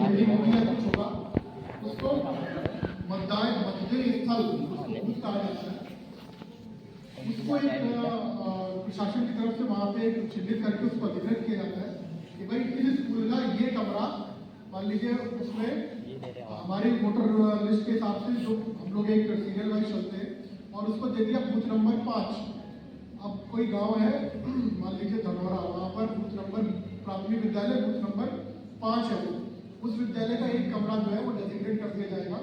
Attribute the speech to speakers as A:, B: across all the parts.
A: Building होगी या कुछ होगा, उसको मतदेय स्थल बूथ कहा जाता है। उसको एक प्रशासन की तरफ से वहाँ पे चिन्हित करके उसको अधिकृत किया जाता है कि भाई इस स्कूल का ये कमरा, मान लीजिए उसमें हमारी वोटर लिस्ट के हिसाब से जो हम लोग एक सीरियल वाइज चलते हैं, और उसको दे दिया बूथ नंबर 5। अब कोई गांव है, मान लीजिए धनौरा, वहाँ पर बूथ नंबर प्राथमिक विद्यालय बूथ नंबर 5 है, वो उस विद्यालय का एक कमरा जो है वो डेजिग्नेट कर दिया जाएगा।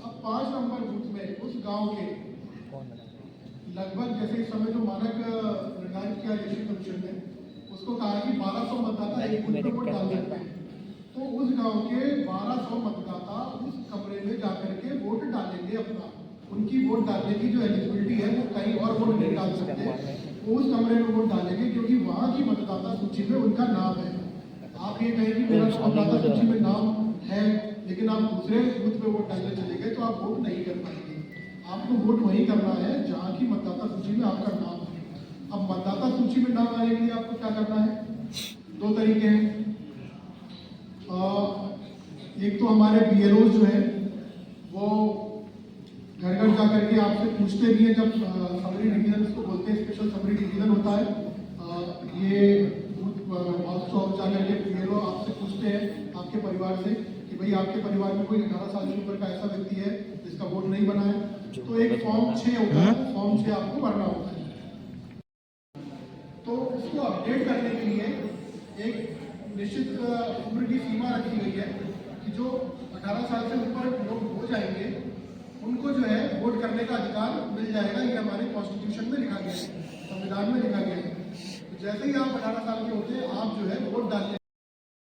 A: अब 5 नंबर बूथ में उस गांव के लगभग, जैसे इस समय जो मानक निर्धारित किया इलेक्शन कमीशन ने, उसको कहा कि 1200 मतदाता एक बूथ में वोट डाल सकते हैं। तो उस गांव के 1200 मतदाता उस कमरे में जाकर के वोट डालेंगे अपना। उनकी वोट डालने की जो एलिजिबिलिटी है वो कहीं और वोट नहीं डाल सकते, वो उस कमरे में वोट डालेंगे क्योंकि वहाँ की मतदाता सूची में उनका नाम है। आप ये कहें कि मेरा तो मतदाता सूची में नाम है लेकिन आप दूसरे बूथ में वोट डालने चले गए, तो आप वोट नहीं कर पाएंगे। आपको वोट वही करना है जहाँ की मतदाता सूची में आपका नाम है। अब मतदाता सूची में नाम आने के लिए आपको क्या करना है? 2 तरीके हैं। एक तो हमारे BLO जो है वो घर घर जा करके आपसे पूछते भी है, जब समरी डिवीजन उसको बोलते हैं, स्पेशल समरी डिवीजन होता है। ये हाउस टू हाउस जा करके BLO आपसे पूछते हैं आपके परिवार से कि भाई आपके परिवार में कोई 18 साल की उम्र का ऐसा व्यक्ति है जिसका वोट नहीं बना है, तो एक फॉर्म 6 होता है, फॉर्म 6 आपको भरना होता है। तो उसको अपडेट करने के लिए एक निश्चित उम्र की सीमा रखी गई है कि जो 18 साल से ऊपर लोग हो जाएंगे उनको जो है वोट करने का अधिकार मिल जाएगा। ये हमारे कॉन्स्टिट्यूशन में लिखा गया है, संविधान में लिखा गया है। तो जैसे ही आप 18 साल के होते हैं, आप जो है वोट डालने